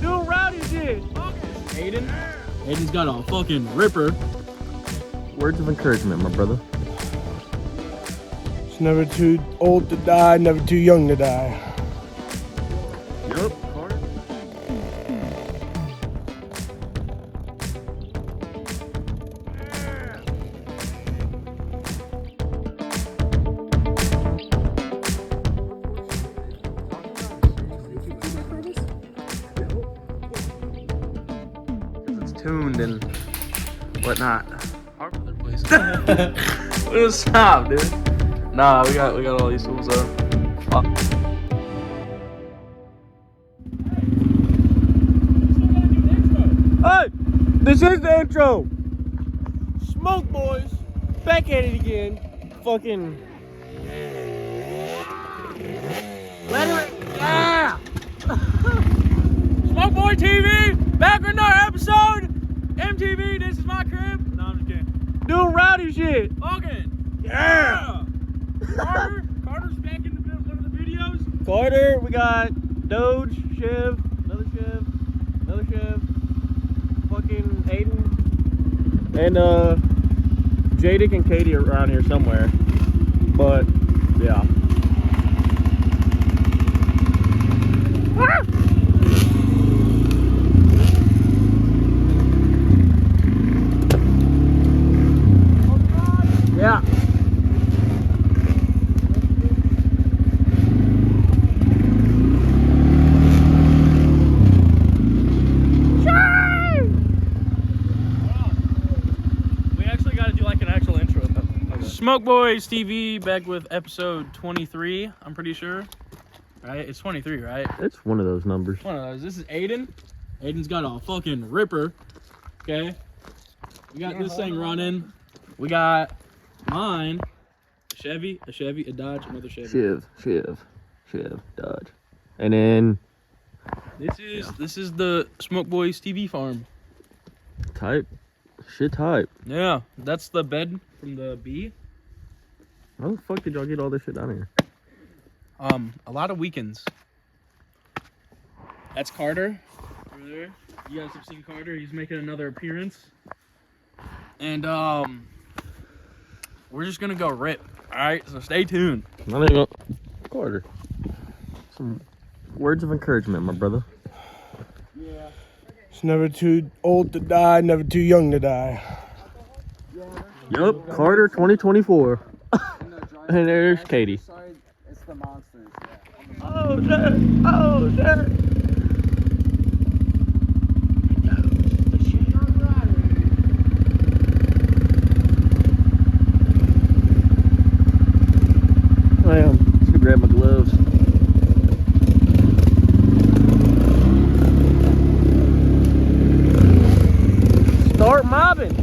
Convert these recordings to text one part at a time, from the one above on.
Doing rowdy shit. Aiden? Aiden's got a fucking ripper. Words of encouragement, my brother. It's never too old to die, never too young to die. Yup, Carter. It's tuned and whatnot. We'll stop, dude. Nah, we got all these tools though. Fuck. Hey, this is the intro. Smoke boys, back at it again. Fucking. Let it. Yeah. Smoke Boy TV, back with another episode. MTV, this is my crib. No, I'm just kidding. Doing rowdy shit. Okay. Yeah. Carter's back in one of the videos. Carter, we got Doge, Shiv, another Shiv, fucking Aiden, and Jadick and Katie are around here somewhere. But yeah. Ah! Yeah. We actually got to do like an actual intro. Smoke Boys TV back with episode 23. I'm pretty sure. Right? It's 23, right? It's one of those numbers. One of those. This is Aiden. Aiden's got a fucking ripper. Okay. We got this thing running. We got mine. A Chevy, a Dodge, another Chevy. Shiv, Dodge. And then This is the Smoke Boys TV farm. type. Yeah, that's the bed from the bee. How the fuck did y'all get all this shit down here? A lot of weekends. That's Carter over there. You guys have seen Carter. He's making another appearance. And we're just gonna go rip. All right, so stay tuned. Carter. Some words of encouragement, my brother. Yeah. It's never too old to die, never too young to die. Yup, Carter 2024. And there's Katie. It's the monsters. Oh shit! Oh shit! I am. Just grab my gloves. Start mobbing.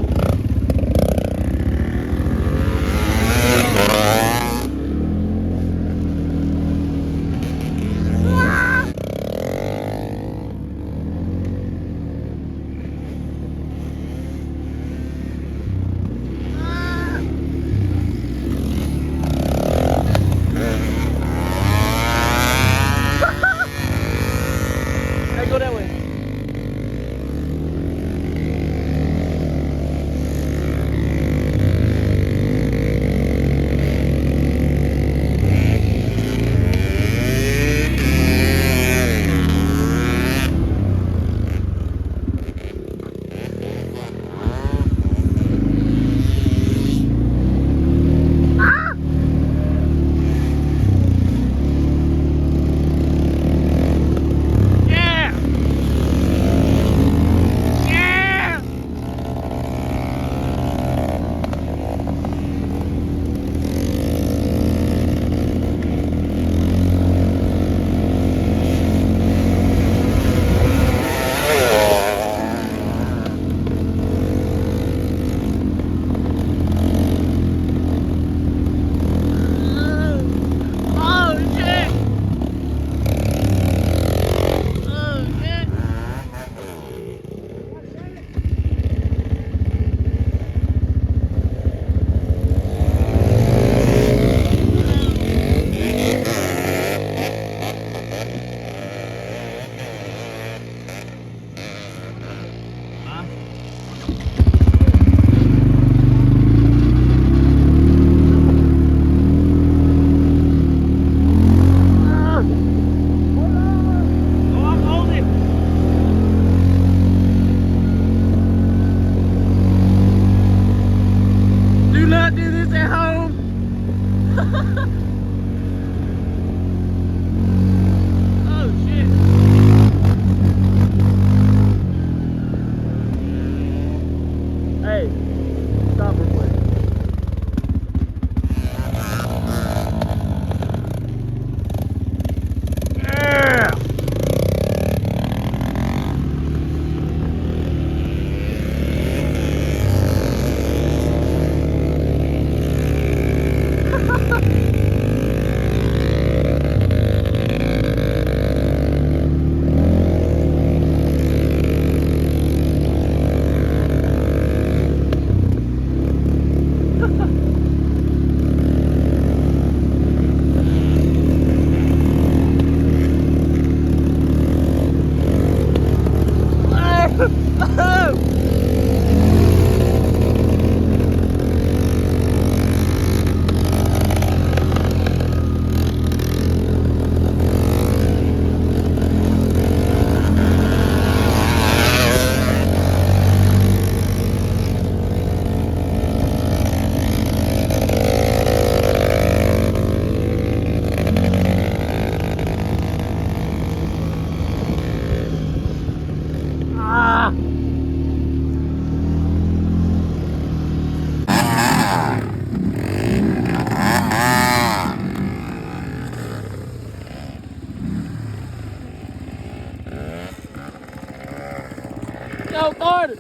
go, Carter.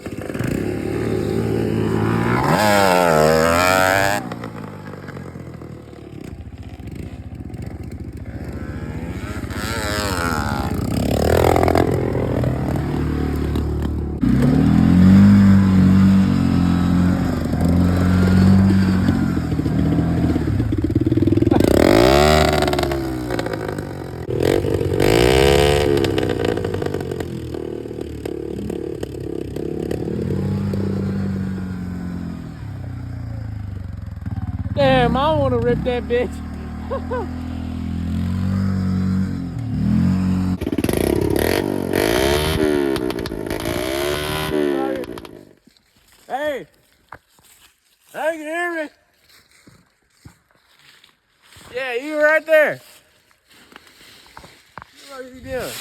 Damn, I want to rip that bitch. Hey! Hey, you hear me? Yeah, you right there. What are you doing?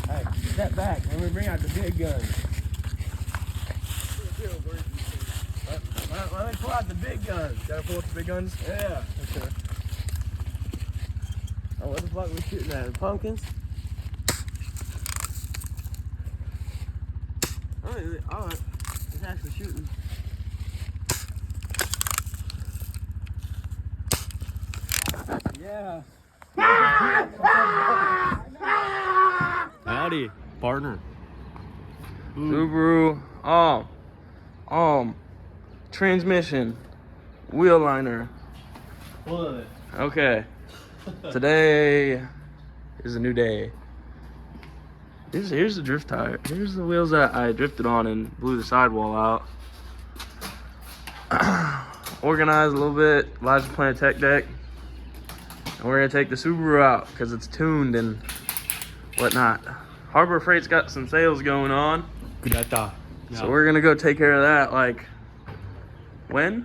Hey, step back. Let me bring out the big guns. Let me pull out the big guns. Gotta pull up the big guns. Yeah. Okay. Oh, what the fuck we shooting at? Pumpkins? Oh, it's actually shooting. Yeah. Howdy, partner. Subaru, transmission, wheel liner. What? Okay. Today is a new day. Here's the drift tire. Here's the wheels that I drifted on and blew the sidewall out. Organized a little bit. Elijah playing tech deck. And we're gonna take the Subaru out because it's tuned and whatnot. Harbor Freight's got some sales going on. So we're gonna go take care of that, like, when?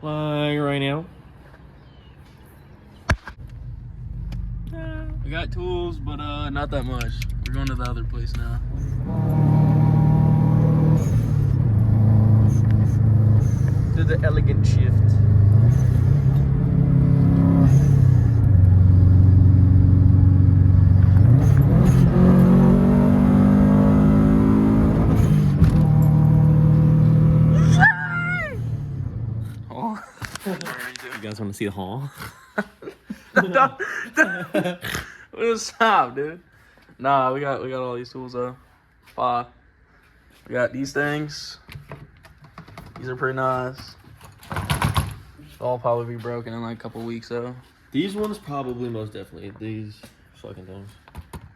Like right now. We got tools, but not that much. We're going to the other place now. Did the elegant shift. Oh. You guys want to see the haul? Stop, dude. Nah, we got all these tools though. We got these things. These are pretty nice. They'll all probably be broken in like a couple weeks though. These ones probably most definitely. These fucking things.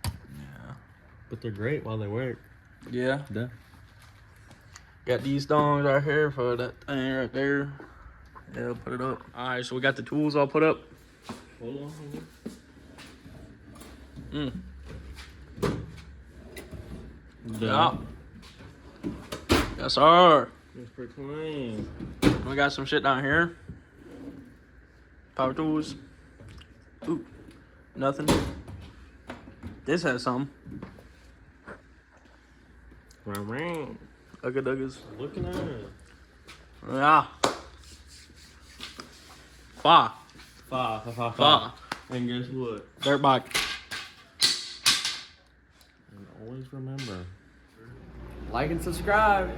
Yeah. But they're great while they work. Yeah. Yeah. Got these stones right here for that thing right there. Yeah, put it up. All right, so we got the tools all put up. Hold on. Yeah. Yes, sir. It's pretty clean. We got some shit down here. Power tools. Ooh, nothing. This has some. Ugga duggas. Looking at it. Yeah. Fa. And guess what? Dirt bike. And always remember. Like and subscribe.